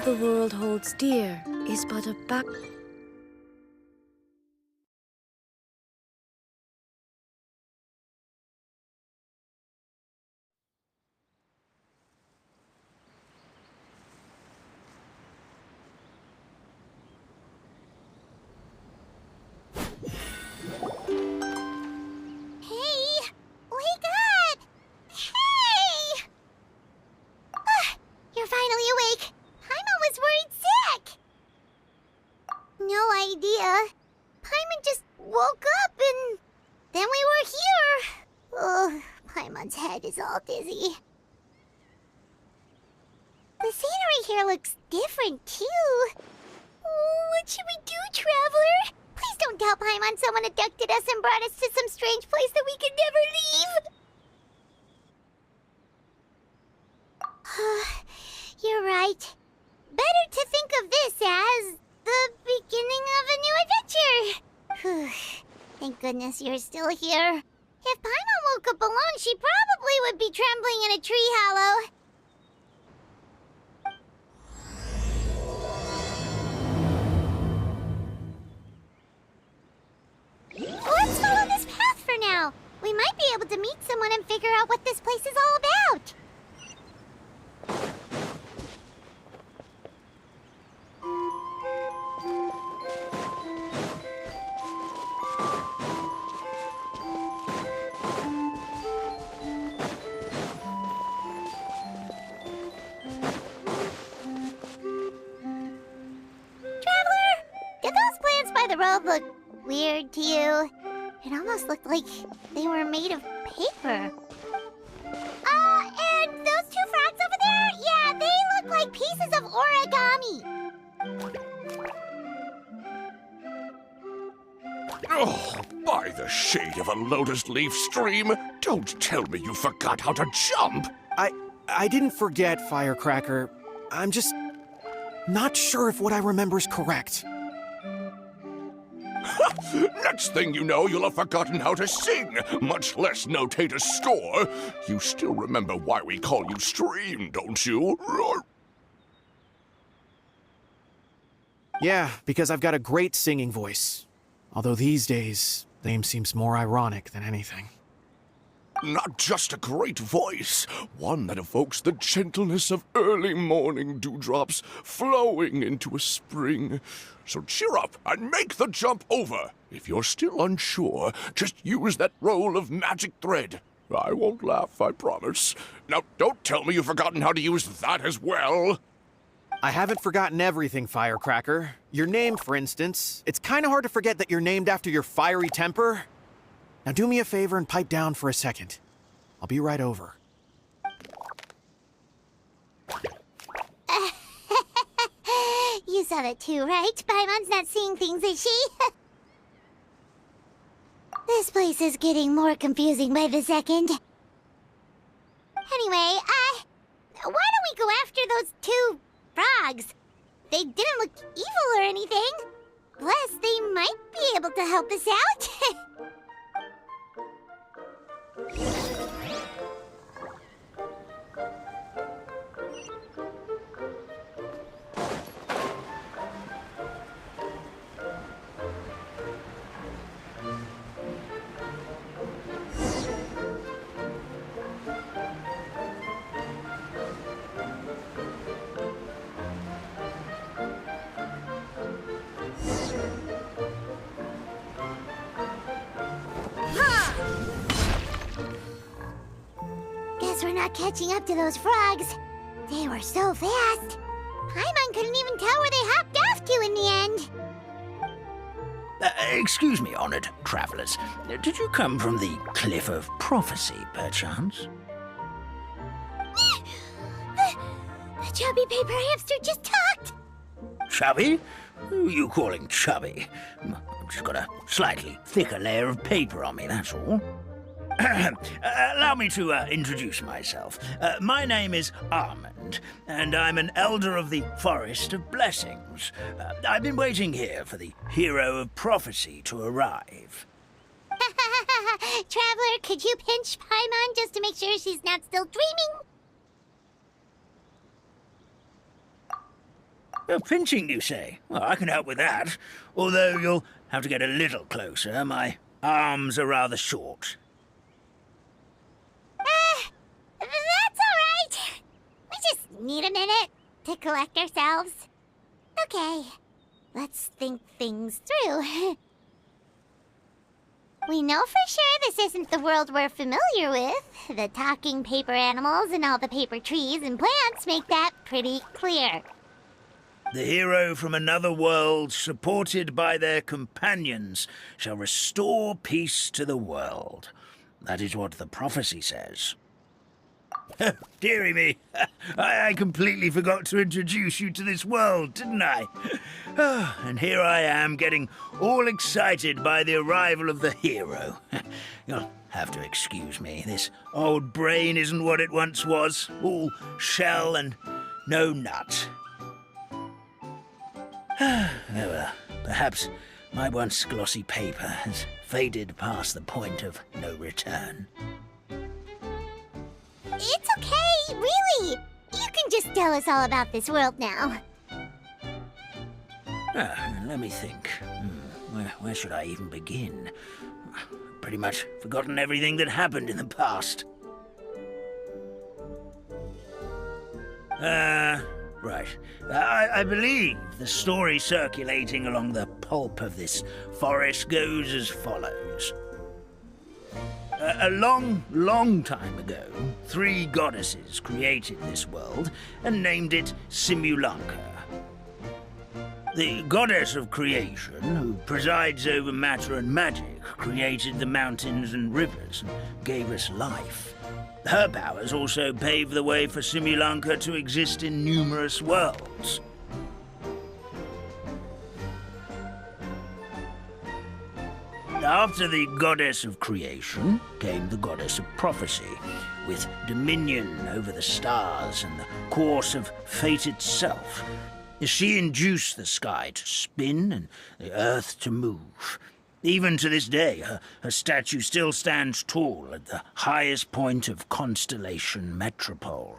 the world holds dear is but a back... Is all dizzy. The scenery here looks different, too. What should we do, Traveler? Please don't tell Paimon someone abducted us and brought us to some strange place that we could never leave. You're right. Better to think of this as the beginning of a new adventure. Thank goodness you're still here. If Paimon woke up alone, she probably would be trembling in a tree hollow. Let's follow this path for now. We might be able to meet someone and figure out what this place is all about. The road looked weird to you. It almost looked like they were made of paper. And those two frogs over there? Yeah, they look like pieces of origami. Oh, by the shade of a lotus leaf stream, don't tell me you forgot how to jump. I didn't forget, Firecracker. I'm just not sure if what I remember is correct. Next thing you know, you'll have forgotten how to sing, much less notate a score. You still remember why we call you Stream, don't you? Yeah, because I've got a great singing voice. Although these days, the name seems more ironic than anything. Not just a great voice, one that evokes the gentleness of early morning dewdrops flowing into a spring. So cheer up and make the jump over. If you're still unsure, just use that roll of magic thread. I won't laugh, I promise. Now, don't tell me you've forgotten how to use that as well. I haven't forgotten everything, Firecracker. Your name, for instance. It's kind of hard to forget that you're named after your fiery temper. Now do me a favor and pipe down for a second. I'll be right over. You saw that too, right? Paimon's not seeing things, is she? This place is getting more confusing by the second. Anyway, why don't we go after those two frogs? They didn't look evil or anything. Plus, they might be able to help us out. Guess we're not catching up to those frogs. They were so fast. Paimon couldn't even tell where they hopped off to in the end. Excuse me, honored travelers. Did you come from the Cliff of Prophecy, perchance? The chubby paper hamster just talked. Chubby? Who are you calling chubby? I've just got a slightly thicker layer of paper on me, that's all. Allow me to introduce myself. My name is Armand, and I'm an elder of the Forest of Blessings. I've been waiting here for the hero of prophecy to arrive. Traveler, could you pinch Paimon just to make sure she's not still dreaming? Pinching, you say? Well, I can help with that. Although you'll have to get a little closer. My arms are rather short. That's alright. We just need a minute to collect ourselves. Okay, let's think things through. We know for sure this isn't the world we're familiar with. The talking paper animals and all the paper trees and plants make that pretty clear. The hero from another world, supported by their companions, shall restore peace to the world. That is what the prophecy says. Dearie me, I completely forgot to introduce you to this world, didn't I? And here I am, getting all excited by the arrival of the hero. You'll have to excuse me. This old brain isn't what it once was, all shell and no nut. Well, perhaps my once glossy paper has faded past the point of no return. It's okay, really. You can just tell us all about this world now. Let me think. Where should I even begin? Pretty much forgotten everything that happened in the past. Right. I believe the story circulating along the pulp of this forest goes as follows. A long time ago, 3 goddesses created this world and named it Simulanka. The goddess of creation, who presides over matter and magic, created the mountains and rivers and gave us life. Her powers also paved the way for Simulanka to exist in numerous worlds. After the goddess of creation came the goddess of prophecy, with dominion over the stars and the course of fate itself. She induced the sky to spin and the earth to move. Even to this day, her statue still stands tall at the highest point of Constellation Metropole.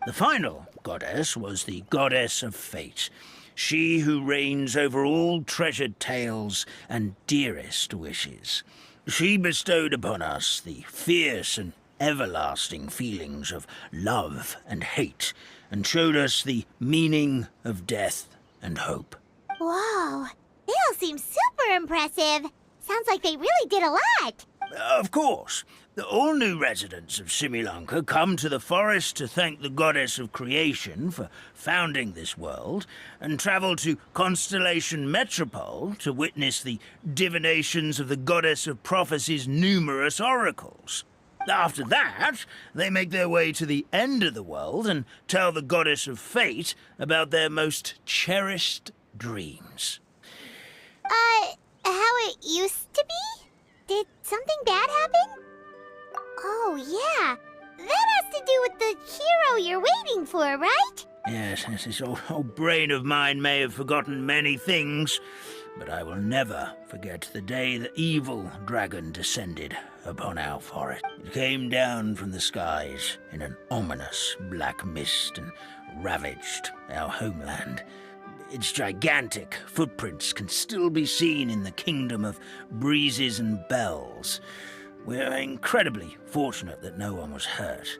The final goddess was the goddess of fate, she who reigns over all treasured tales and dearest wishes. She bestowed upon us the fierce and everlasting feelings of love and hate, and showed us the meaning of death and hope. Whoa, they all seem super impressive. Sounds like they really did a lot. Of course. All new residents of Simulanka come to the forest to thank the goddess of creation for founding this world, and travel to Constellation Metropole to witness the divinations of the goddess of prophecy's numerous oracles. After that, they make their way to the end of the world and tell the goddess of fate about their most cherished dreams. How it used to be? Did something bad happen? Oh, yeah. That has to do with the hero you're waiting for, right? Yes, this old brain of mine may have forgotten many things, but I will never forget the day the evil dragon descended upon our forest. It came down from the skies in an ominous black mist and ravaged our homeland. Its gigantic footprints can still be seen in the kingdom of breezes and bells. We're incredibly fortunate that no one was hurt.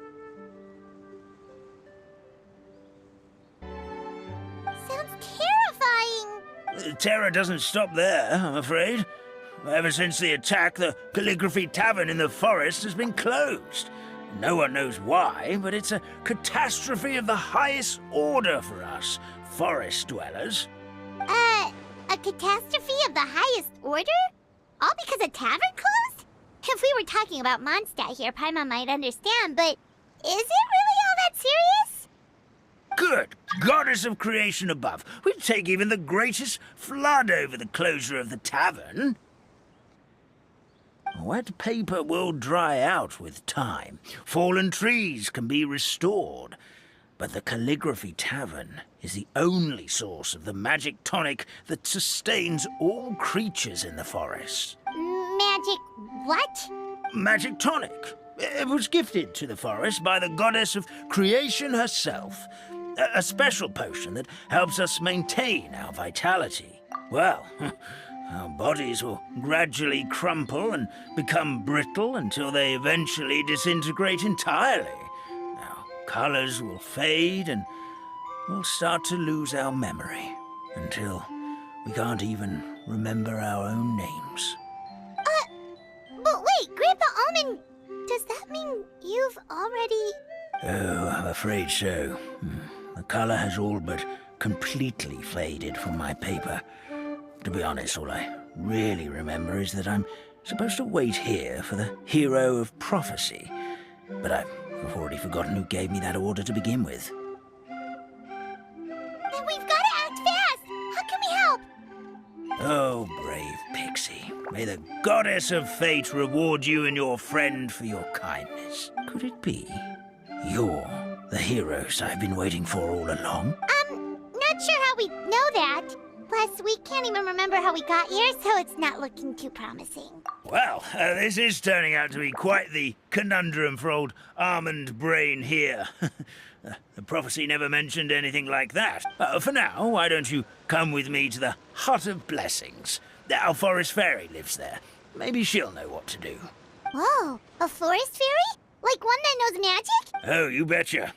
Sounds terrifying. Terror doesn't stop there, I'm afraid. Ever since the attack, the Calligraphy Tavern in the forest has been closed. No one knows why, but it's a catastrophe of the highest order for us forest dwellers. A catastrophe of the highest order? All because a tavern closed? If we were talking about Mondstadt here, Paimon might understand, but is it really all that serious? Good goddess of creation above. We'd take even the greatest flood over the closure of the tavern. Wet paper will dry out with time. Fallen trees can be restored. But the Calligraphy Tavern is the only source of the magic tonic that sustains all creatures in the forest. Magic what? Magic tonic. It was gifted to the forest by the goddess of creation herself. A special potion that helps us maintain our vitality. Well, our bodies will gradually crumple and become brittle until they eventually disintegrate entirely. Our colors will fade and we'll start to lose our memory until we can't even remember our own names. But wait, Grandpa Almond, does that mean you've already... Oh, I'm afraid so. The color has all but completely faded from my paper. To be honest, all I really remember is that I'm supposed to wait here for the hero of prophecy. But I've already forgotten who gave me that order to begin with. Then we've got to act fast! How can we help? Oh, brave Pixie. May the goddess of fate reward you and your friend for your kindness. Could it be you're the heroes I've been waiting for all along? Not sure how we know that. Plus, we can't even remember how we got here, so it's not looking too promising. Well, this is turning out to be quite the conundrum for old Almond Brain here. The prophecy never mentioned anything like that. For now, why don't you come with me to the Hut of Blessings? Our forest fairy lives there. Maybe she'll know what to do. Whoa, a forest fairy? Like one that knows magic? Oh, you betcha.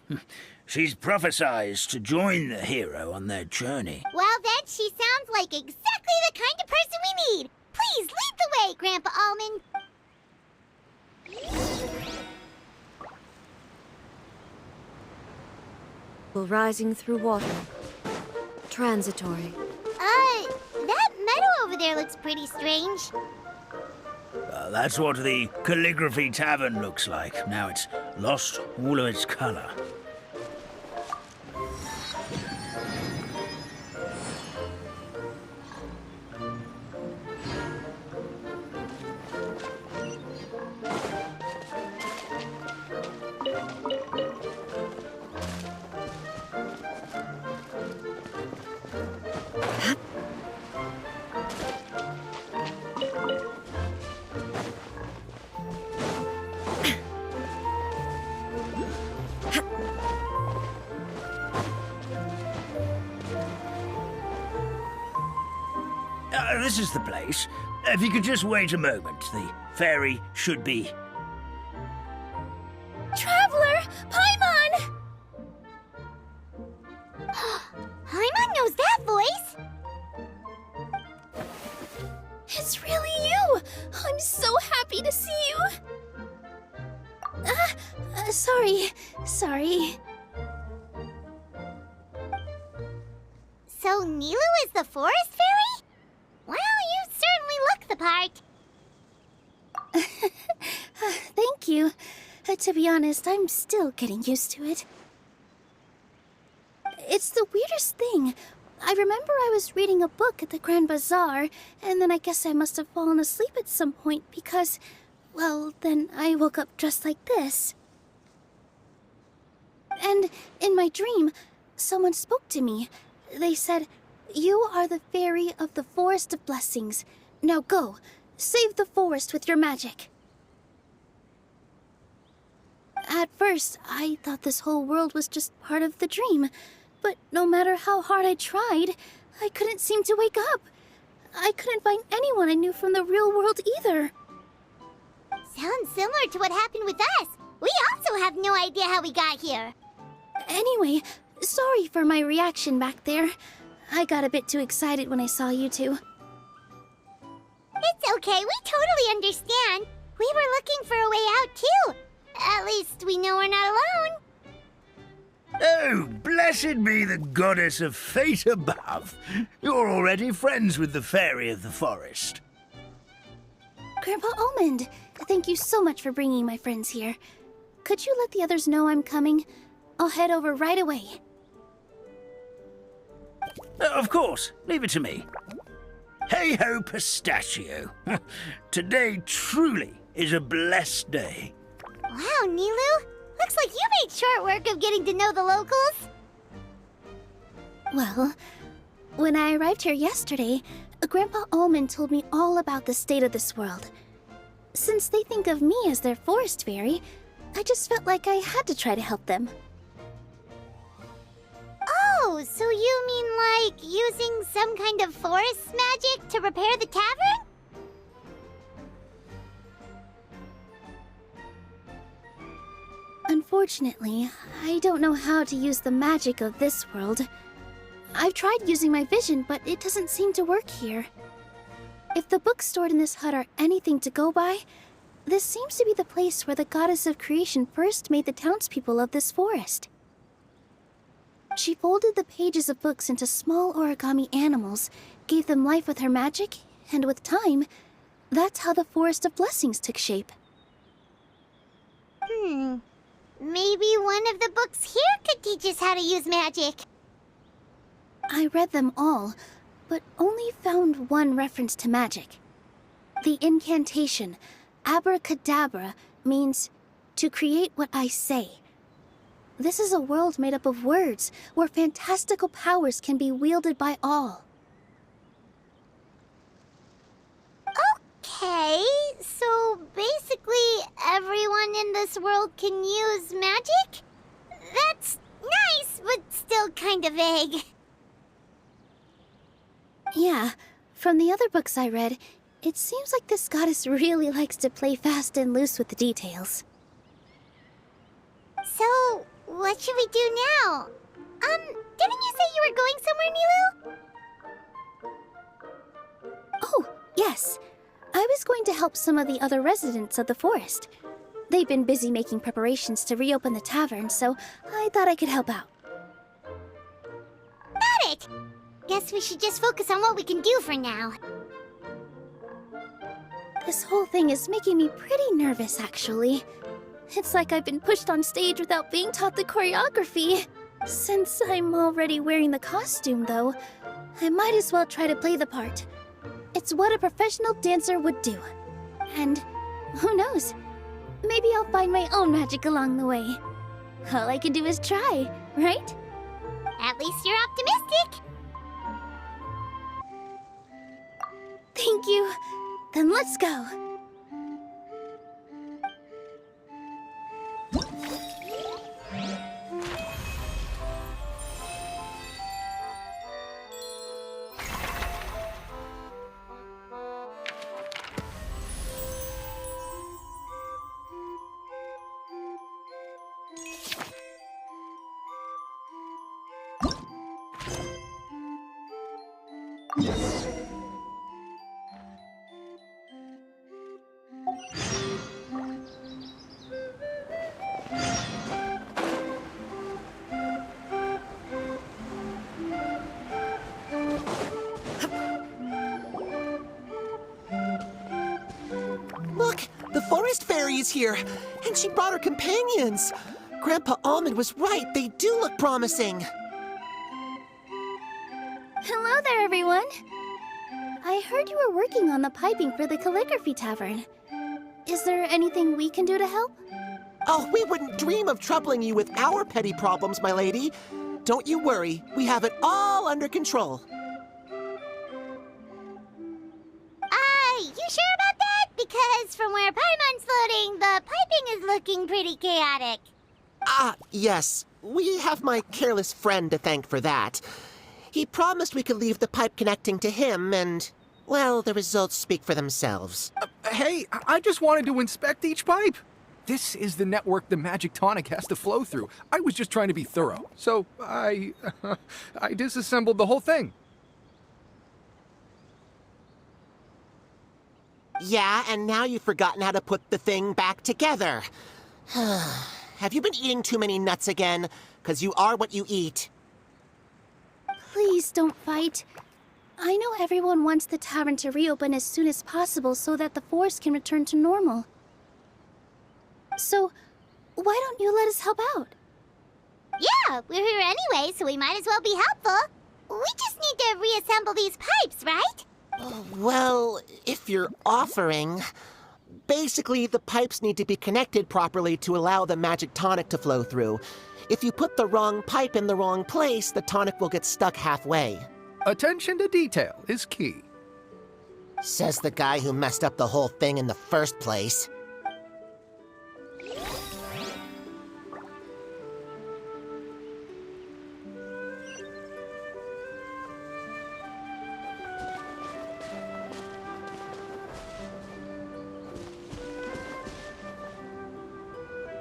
She's prophesized to join the hero on their journey. Well, then she sounds like exactly the kind of person we need. Please lead the way, Grandpa Almond. Rising through water. Transitory. That meadow over there looks pretty strange. That's what the Calligraphy Tavern looks like. Now it's lost all of its color. This is the place. If you could just wait a moment, the fairy should be... Traveler! Paimon! Paimon knows that voice! It's really you! I'm so happy to see you! Sorry. So Nilu is the forest fairy? Well, you certainly look the part. Thank you. To be honest, I'm still getting used to it. It's the weirdest thing. I remember I was reading a book at the Grand Bazaar, and then I guess I must have fallen asleep at some point because, well, then I woke up just like this. And in my dream, someone spoke to me. They said, "You are the fairy of the Forest of Blessings. Now go, save the forest with your magic." At first, I thought this whole world was just part of the dream. But no matter how hard I tried, I couldn't seem to wake up. I couldn't find anyone I knew from the real world either. Sounds similar to what happened with us. We also have no idea how we got here. Anyway, sorry for my reaction back there. I got a bit too excited when I saw you two. It's okay, we totally understand. We were looking for a way out too. At least we know we're not alone. Oh, blessed be the goddess of fate above. You're already friends with the fairy of the forest. Grandpa Almond, thank you so much for bringing my friends here. Could you let the others know I'm coming? I'll head over right away. Of course, leave it to me. Hey-ho, pistachio. Today truly is a blessed day. Wow, Nilu. Looks like you made short work of getting to know the locals. Well, when I arrived here yesterday, Grandpa Almond told me all about the state of this world. Since they think of me as their forest fairy, I just felt like I had to try to help them. Oh, so you mean like using some kind of forest magic to repair the tavern? Unfortunately, I don't know how to use the magic of this world. I've tried using my vision, but it doesn't seem to work here. If the books stored in this hut are anything to go by, this seems to be the place where the goddess of creation first made the townspeople of this forest. She folded the pages of books into small origami animals, gave them life with her magic, and with time, that's how the Forest of Blessings took shape. Maybe one of the books here could teach us how to use magic. I read them all, but only found one reference to magic. The incantation, abracadabra, means to create what I say. This is a world made up of words, where fantastical powers can be wielded by all. Okay, so basically everyone in this world can use magic? That's nice, but still kind of vague. Yeah, from the other books I read, it seems like this goddess really likes to play fast and loose with the details. So, what should we do now? Didn't you say you were going somewhere, Nilu? Oh, yes. I was going to help some of the other residents of the forest. They've been busy making preparations to reopen the tavern, so I thought I could help out. Got it! Guess we should just focus on what we can do for now. This whole thing is making me pretty nervous, actually. It's like I've been pushed on stage without being taught the choreography. Since I'm already wearing the costume, though, I might as well try to play the part. It's what a professional dancer would do. And who knows? Maybe I'll find my own magic along the way. All I can do is try, right? At least you're optimistic. Thank you. Then let's go. Look, the forest fairy is here, and she brought her companions. Grandpa Almond was right, they do look promising. Hello there, everyone. I heard you were working on the piping for the calligraphy tavern. Is there anything we can do to help? Oh, we wouldn't dream of troubling you with our petty problems, my lady. Don't you worry, we have it all under control. You sure about that? Because from where Paimon's floating, the piping is looking pretty chaotic. Ah, yes. We have my careless friend to thank for that. He promised we could leave the pipe connecting to him, and, well, the results speak for themselves. Hey, I just wanted to inspect each pipe. This is the network the magic tonic has to flow through. I was just trying to be thorough, so I disassembled the whole thing. Yeah, and now you've forgotten how to put the thing back together. Have you been eating too many nuts again? 'Cause you are what you eat. Please don't fight. I know everyone wants the tavern to reopen as soon as possible so that the forest can return to normal. So, why don't you let us help out? Yeah, we're here anyway, so we might as well be helpful. We just need to reassemble these pipes, right? Well, if you're offering... Basically, the pipes need to be connected properly to allow the magic tonic to flow through. If you put the wrong pipe in the wrong place, the tonic will get stuck halfway. Attention to detail is key. Says the guy who messed up the whole thing in the first place.